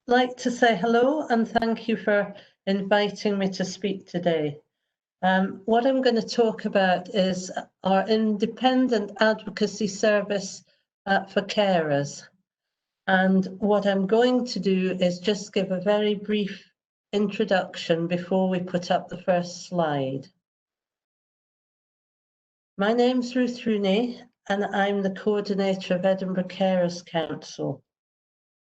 like to say hello and thank you for inviting me to speak today. What I'm going to talk about is our independent advocacy service for carers. And what I'm going to do is just give a very brief introduction before we put up the first slide. My name's Ruth Rooney and I'm the coordinator of Edinburgh Carers Council.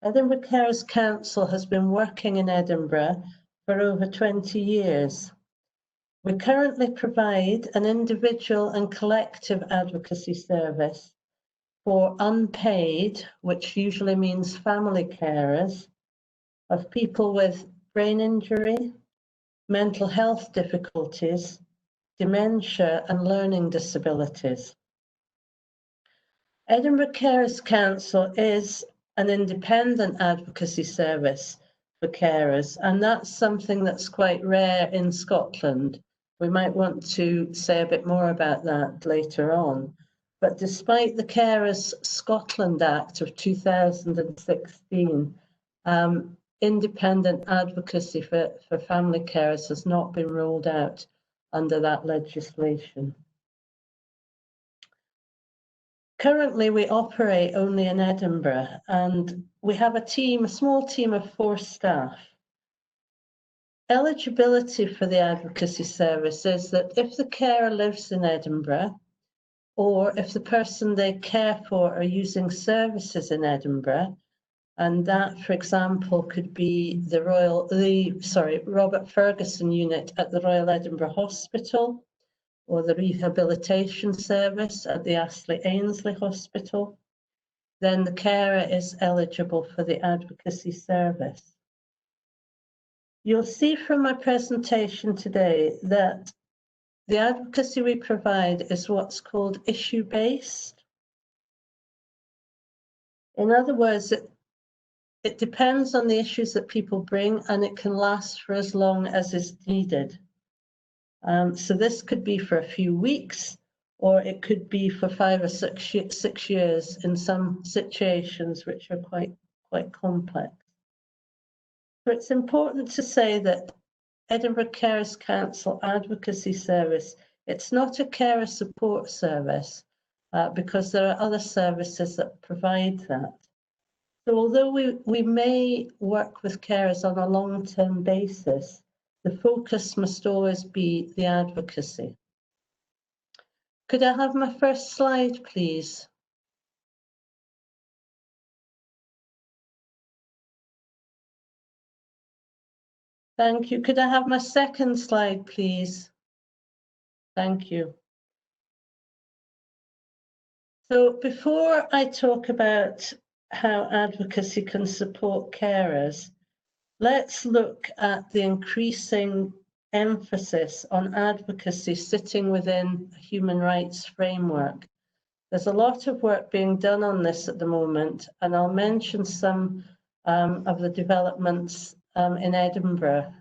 Edinburgh Carers Council has been working in Edinburgh for over 20 years. We currently provide an individual and collective advocacy service for unpaid, which usually means family carers, of people with brain injury, mental health difficulties, dementia and learning disabilities. Edinburgh Carers Council is an independent advocacy service for carers, and that's something that's quite rare in Scotland. We might want to say a bit more about that later on. But despite the Carers Scotland Act of 2016, independent advocacy for family carers has not been rolled out under that legislation. Currently, we operate only in Edinburgh, and we have a small team of 4 staff. Eligibility for the advocacy service is that if the carer lives in Edinburgh, or if the person they care for are using services in Edinburgh, and that, for example, could be the Robert Ferguson unit at the Royal Edinburgh Hospital, or the rehabilitation service at the Astley Ainsley Hospital, then the carer is eligible for the advocacy service. You'll see from my presentation today that the advocacy we provide is what's called issue-based. In other words, it depends on the issues that people bring, and it can last for as long as is needed. So this could be for a few weeks, or it could be for 5 or 6 years in some situations which are quite complex. But it's important to say that Edinburgh Carers Council Advocacy Service, it's not a carer support service because there are other services that provide that. So although we may work with carers on a long-term basis, the focus must always be the advocacy. Could I have my first slide, please? Thank you. Could I have my second slide, please? Thank you. So before I talk about how advocacy can support carers, let's look at the increasing emphasis on advocacy sitting within a human rights framework. There's a lot of work being done on this at the moment, and I'll mention some of the developments in Edinburgh,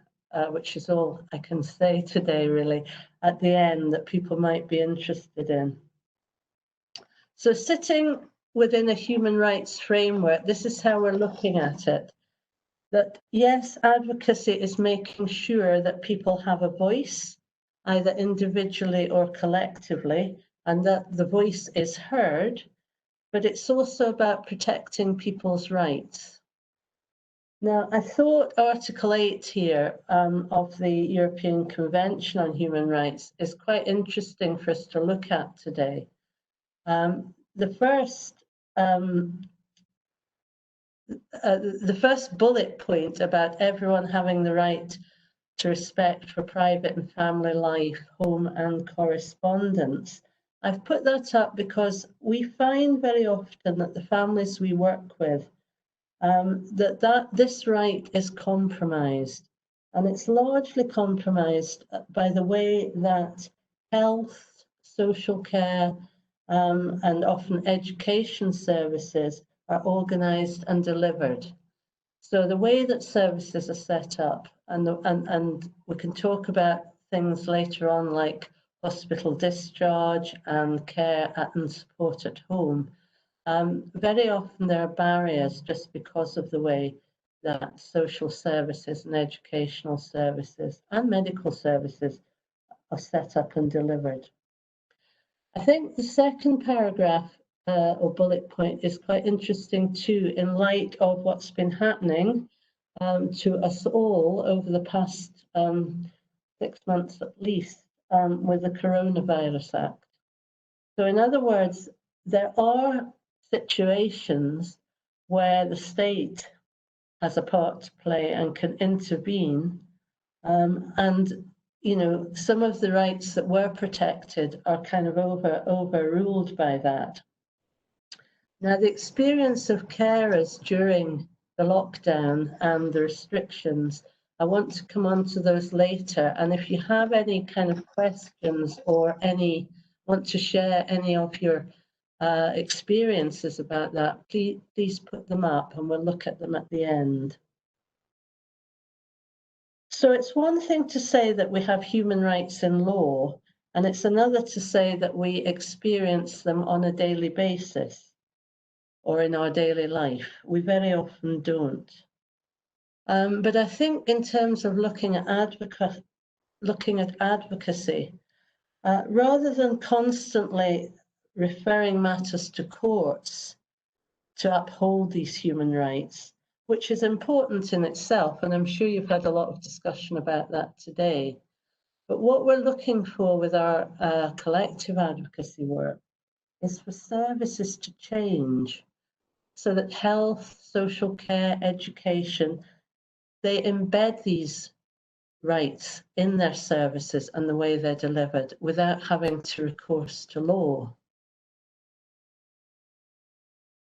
which is all I can say today, really, at the end that people might be interested in. So sitting within a human rights framework, this is how we're looking at it. That yes, advocacy is making sure that people have a voice, either individually or collectively, and that the voice is heard, but it's also about protecting people's rights. Now, I thought Article 8 here of the European Convention on Human Rights is quite interesting for us to look at today. The first bullet point about everyone having the right to respect for private and family life, home and correspondence. I've put that up because we find very often that the families we work with, this right is compromised, and it's largely compromised by the way that health, social care, and often education services are organised and delivered. So the way that services are set up, and we can talk about things later on like hospital discharge and care and support at home. Very often there are barriers just because of the way that social services and educational services and medical services are set up and delivered. I think the second paragraph or bullet point is quite interesting too, in light of what's been happening to us all over the past 6 months at least with the Coronavirus Act. So in other words, there are situations where the state has a part to play and can intervene, and you know, some of the rights that were protected are kind of overruled by that. Now, the experience of carers during the lockdown and the restrictions, I want to come on to those later. And if you have any kind of questions or want to share any of your experiences about that, please put them up and we'll look at them at the end. So it's one thing to say that we have human rights in law, and it's another to say that we experience them on a daily basis or in our daily life. We very often don't. But I think in terms of looking at advocacy, rather than constantly referring matters to courts to uphold these human rights, which is important in itself, and I'm sure you've had a lot of discussion about that today. But what we're looking for with our collective advocacy work is for services to change so that health, social care, education, they embed these rights in their services and the way they're delivered without having to recourse to law.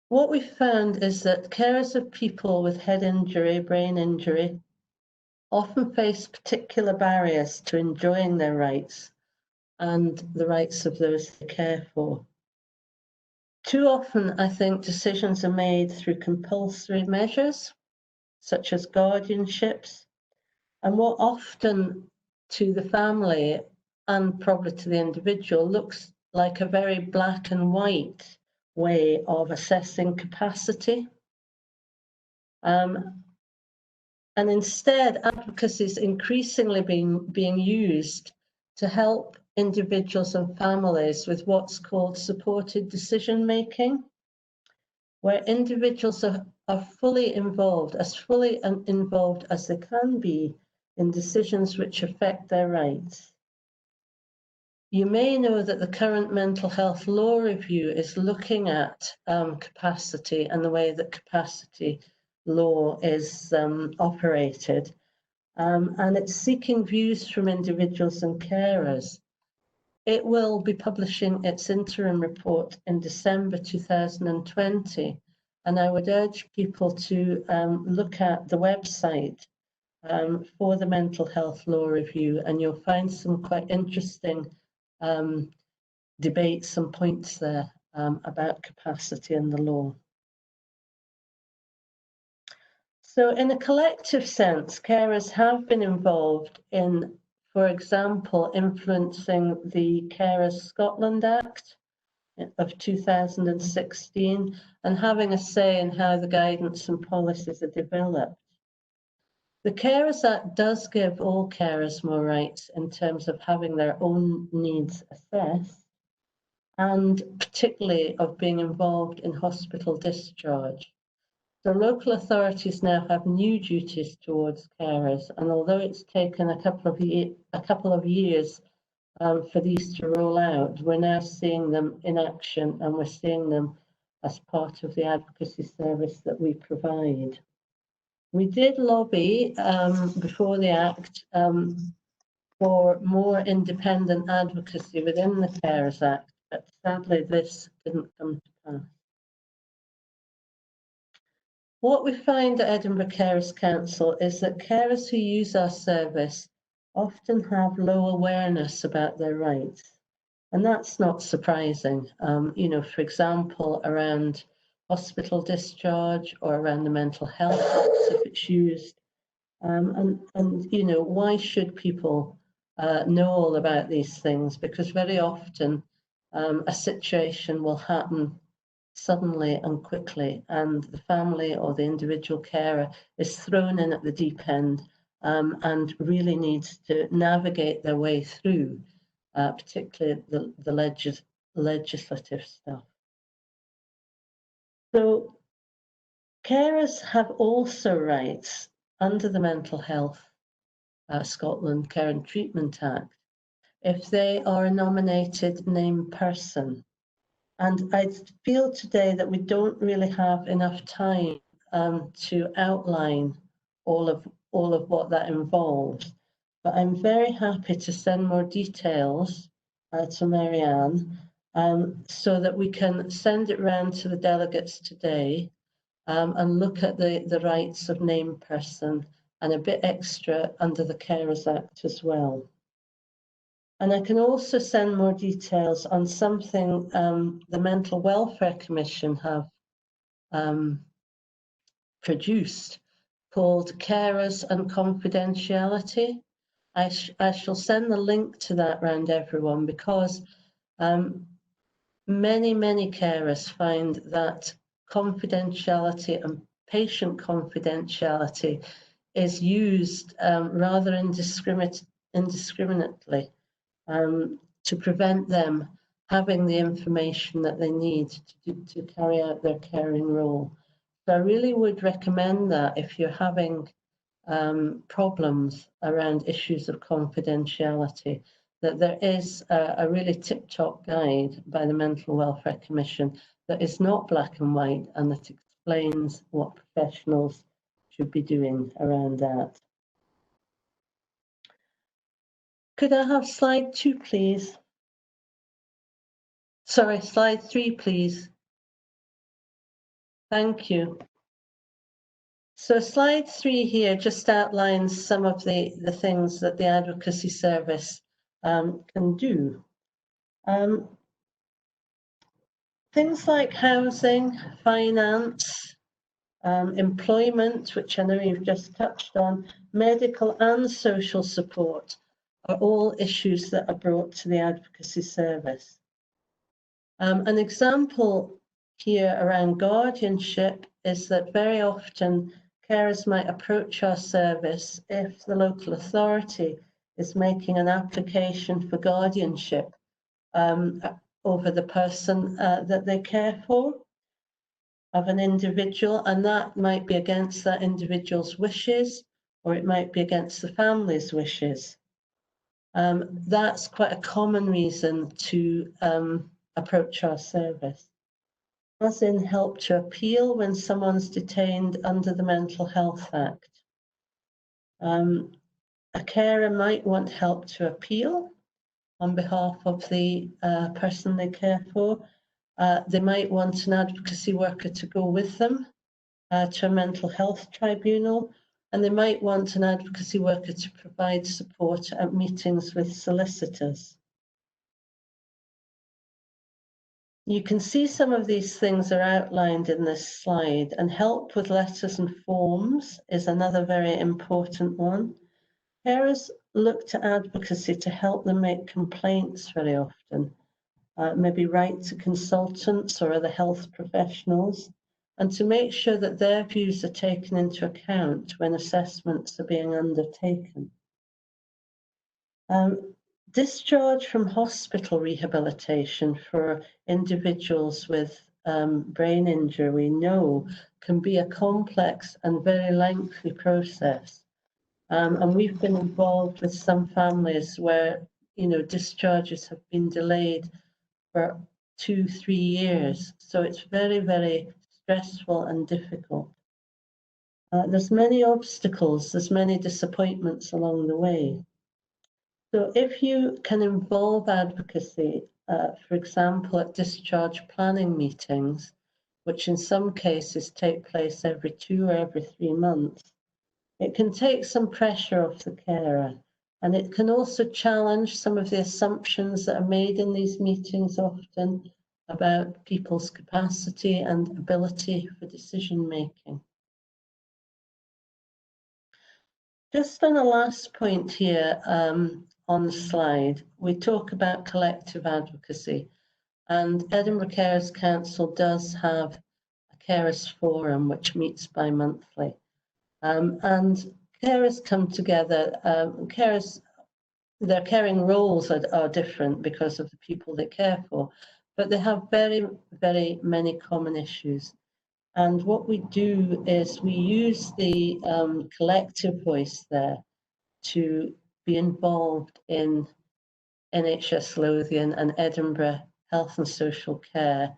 What we found is that carers of people with head injury, brain injury, often face particular barriers to enjoying their rights and the rights of those they care for. Too often, I think decisions are made through compulsory measures, such as guardianships, and what often to the family and probably to the individual looks like a very black and white way of assessing capacity. And instead, advocacy is increasingly being used to help individuals and families with what's called supported decision making, where individuals are fully involved as they can be in decisions which affect their rights. You may know that the current mental health law review is looking at capacity and the way that capacity law is operated, and it's seeking views from individuals and carers. It will be publishing its interim report in December 2020, and I would urge people to look at the website for the mental health law review, and you'll find some quite interesting debates and points there about capacity in the law. So in a collective sense, carers have been involved in, for example, influencing the Carers Scotland Act of 2016 and having a say in how the guidance and policies are developed. The Carers Act does give all carers more rights in terms of having their own needs assessed and particularly of being involved in hospital discharge. So local authorities now have new duties towards carers, and although it's taken a couple of years for these to roll out, we're now seeing them in action, and we're seeing them as part of the advocacy service that we provide. We did lobby before the Act for more independent advocacy within the Carers Act, but sadly this didn't come to pass. What we find at Edinburgh Carers Council is that carers who use our service often have low awareness about their rights, and that's not surprising. You know, for example, around hospital discharge or around the mental health box if it's used. And you know, why should people know all about these things? Because very often a situation will happen suddenly and quickly, and the family or the individual carer is thrown in at the deep end and really needs to navigate their way through, particularly the legislative stuff. So carers have also rights under the Mental Health Scotland Care and Treatment Act if they are a nominated named person. And I feel today that we don't really have enough time to outline all of what that involves. But I'm very happy to send more details to Marianne so that we can send it round to the delegates today and look at the rights of named person and a bit extra under the Carers Act as well. And I can also send more details on something the Mental Welfare Commission have produced called Carers and Confidentiality. I shall send the link to that round everyone because many carers find that confidentiality and patient confidentiality is used rather indiscriminately to prevent them having the information that they need to carry out their caring role. So I really would recommend that if you're having problems around issues of confidentiality, that there is a really tip-top guide by the Mental Welfare Commission that is not black and white and that explains what professionals should be doing around that. Could I have slide 2, please? Sorry, slide 3, please. Thank you. So slide 3 here just outlines some of the things that the advocacy service can do. Things like housing, finance, employment, which I know you've just touched on, medical and social support are all issues that are brought to the advocacy service. An example here around guardianship is that very often carers might approach our service if the local authority is making an application for guardianship over the person that they care for, of an individual, and that might be against that individual's wishes, or it might be against the family's wishes. That's quite a common reason to approach our service. As in help to appeal when someone's detained under the Mental Health Act. A carer might want help to appeal on behalf of the person they care for. They might want an advocacy worker to go with them to a mental health tribunal, and they might want an advocacy worker to provide support at meetings with solicitors. You can see some of these things are outlined in this slide, and help with letters and forms is another very important one. Carers look to advocacy to help them make complaints very often, maybe write to consultants or other health professionals, and to make sure that their views are taken into account when assessments are being undertaken. Discharge from hospital rehabilitation for individuals with brain injury, we know, can be a complex and very lengthy process. And we've been involved with some families where, discharges have been delayed for 2-3 years. So it's very stressful and difficult. There's many obstacles, there's many disappointments along the way. So if you can involve advocacy, for example, at discharge planning meetings, which in some cases take place every 2 or every 3 months, it can take some pressure off the carer, and it can also challenge some of the assumptions that are made in these meetings often about people's capacity and ability for decision making. Just on the last point here on the slide, we talk about collective advocacy. And Edinburgh Carers Council does have a carers forum which meets bi-monthly. And carers come together, their caring roles are different because of the people they care for, but they have very, very many common issues. And what we do is we use the collective voice there to be involved in NHS Lothian and Edinburgh Health and Social Care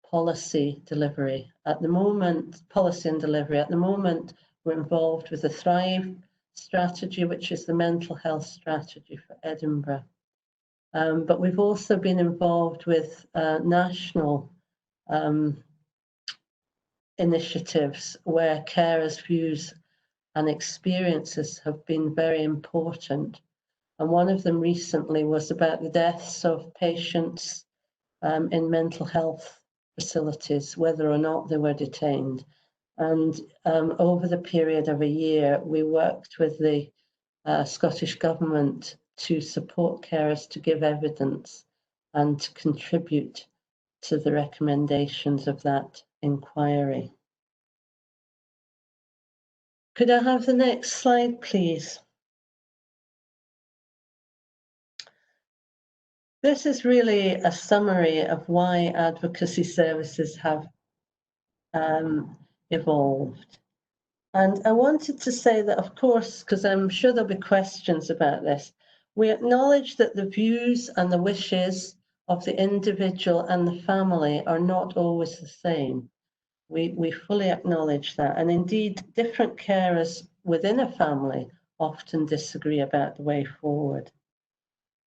policy delivery. At the moment, policy and delivery, at the moment, we're involved with the Thrive strategy, which is the mental health strategy for Edinburgh. But we've also been involved with national initiatives where carers' views and experiences have been very important. And one of them recently was about the deaths of patients in mental health facilities, whether or not they were detained. And over the period of a year, we worked with the Scottish Government to support carers to give evidence and to contribute to the recommendations of that inquiry. Could I have the next slide, please? This is really a summary of why advocacy services have evolved. And I wanted to say that, of course, because I'm sure there'll be questions about this, we acknowledge that the views and the wishes of the individual and the family are not always the same. We fully acknowledge that. And indeed, different carers within a family often disagree about the way forward.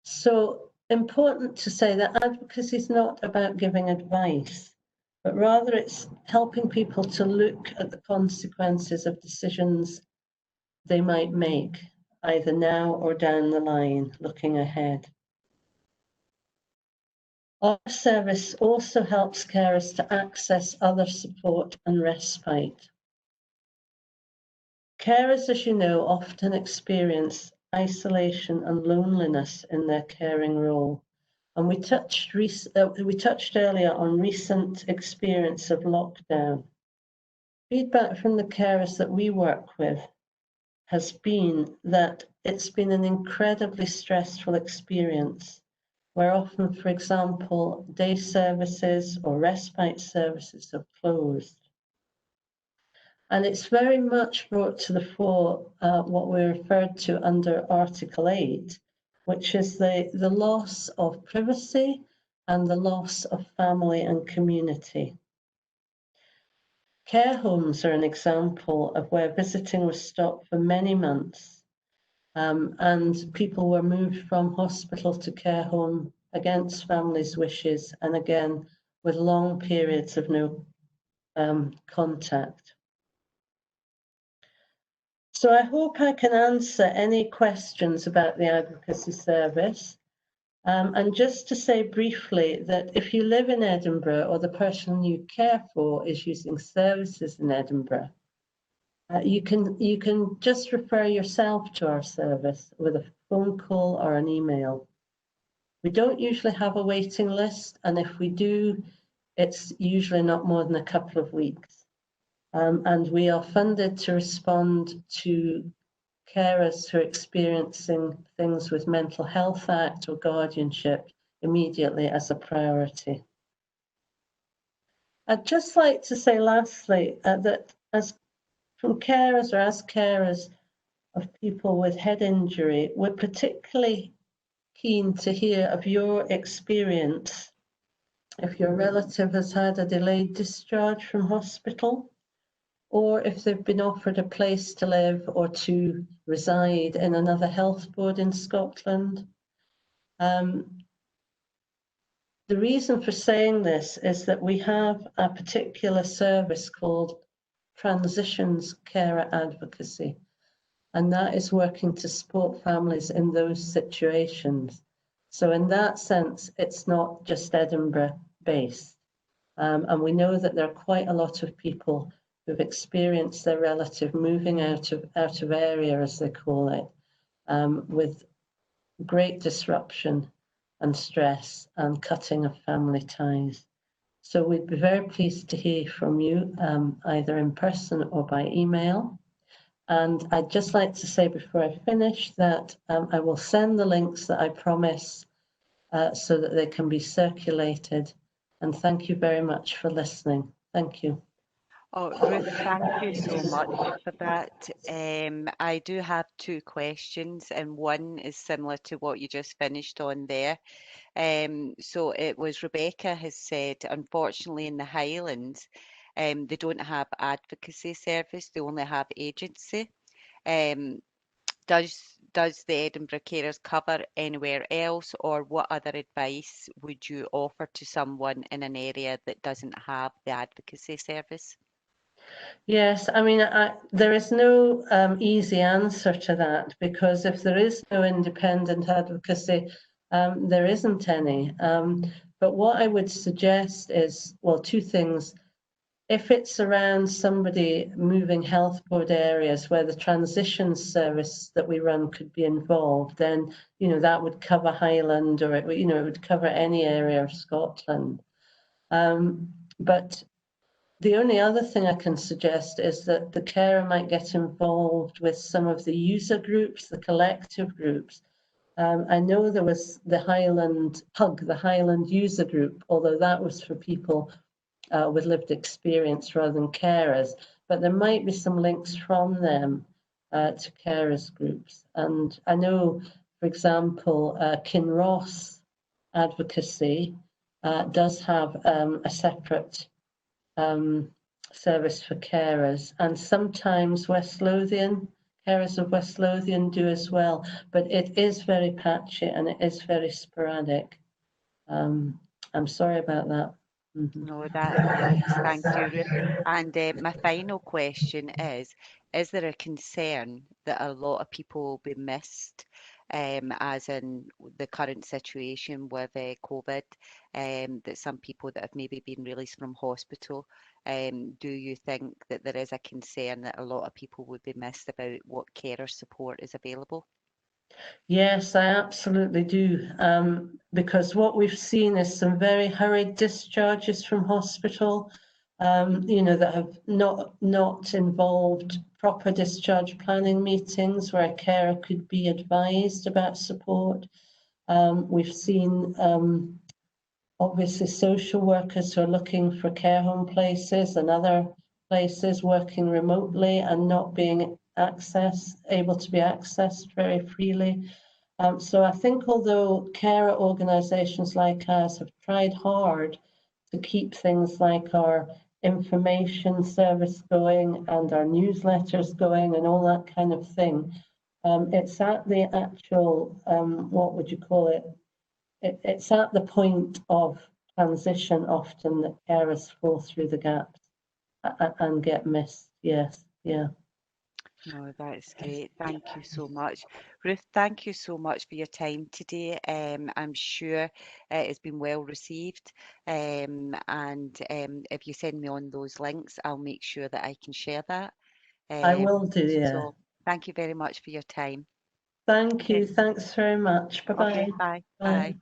So important to say that advocacy is not about giving advice, but rather it's helping people to look at the consequences of decisions they might make, either now or down the line, looking ahead. Our service also helps carers to access other support and respite. Carers, as you know, often experience isolation and loneliness in their caring role. And we touched earlier on recent experience of lockdown. Feedback from the carers that we work with has been that it's been an incredibly stressful experience, where often, for example, day services or respite services have closed. And it's very much brought to the fore what we referred to under Article 8, which is the loss of privacy and the loss of family and community. Care homes are an example of where visiting was stopped for many months, and people were moved from hospital to care home against families' wishes, and again, with long periods of no contact. So I hope I can answer any questions about the advocacy service. And just to say briefly that if you live in Edinburgh or the person you care for is using services in Edinburgh, you can just refer yourself to our service with a phone call or an email. We don't usually have a waiting list, and if we do, it's usually not more than a couple of weeks. And we are funded to respond to carers who are experiencing things with Mental Health Act or guardianship immediately as a priority. I'd just like to say lastly that as carers of people with head injury, we're particularly keen to hear of your experience if your relative has had a delayed discharge from hospital, or if they've been offered a place to live or to reside in another health board in Scotland. The reason for saying this is that we have a particular service called Transitions Carer Advocacy, and that is working to support families in those situations. So in that sense, it's not just Edinburgh based. And we know that there are quite a lot of people who've experienced their relative moving out of area, as they call it, with great disruption and stress and cutting of family ties. So we'd be very pleased to hear from you, either in person or by email. And I'd just like to say before I finish that I will send the links that I promise so that they can be circulated. And thank you very much for listening. Thank you. Oh, Ruth, thank you so much for that. I do have two questions, and one is similar to what you just finished on there. So it was Rebecca has said, unfortunately, in the Highlands, they don't have advocacy service, they only have agency. Um, does the Edinburgh Carers cover anywhere else, or what other advice would you offer to someone in an area that doesn't have the advocacy service? Yes, I mean, there is no easy answer to that, because if there is no independent advocacy, there isn't any. But what I would suggest is, well, two things. If it's around somebody moving health board areas where the transition service that we run could be involved, then, you know, that would cover Highland, or it, you know, it would cover any area of Scotland. But the only other thing I can suggest is that the carer might get involved with some of the user groups, the collective groups. I know there was the Highland HUG, the Highland user group, although that was for people with lived experience rather than carers, but there might be some links from them to carers groups. And I know, for example, Kinross Advocacy does have a separate service for carers, and sometimes West Lothian, carers of West Lothian do as well, but it is very patchy and it is very sporadic. I'm sorry about that. No, that helps. Thank you, Ruth. And my final question is there a concern that a lot of people will be missed, as in the current situation with COVID, that some people that have maybe been released from hospital, do you think that there is a concern that a lot of people would be missed about what carer support is available? Yes, I absolutely do. Because what we've seen is some very hurried discharges from hospital, you know, that have not involved proper discharge planning meetings where a carer could be advised about support. We've seen obviously social workers who are looking for care home places and other places working remotely and not being able to be accessed very freely. So I think although carer organisations like us have tried hard to keep things like our information service going and our newsletters going and all that kind of thing, it's at the actual, what would you call it? It's at the point of transition often that carers fall through the gaps and get missed. Yes, yeah. No, that's great. Thank you so much. Ruth, thank you so much for your time today. I'm sure it's been well received. And if you send me on those links, I'll make sure that I can share that. I will do, yeah. So thank you very much for your time. Thank Okay, you. Thanks very much. Bye-bye. okay, bye. Bye. Bye.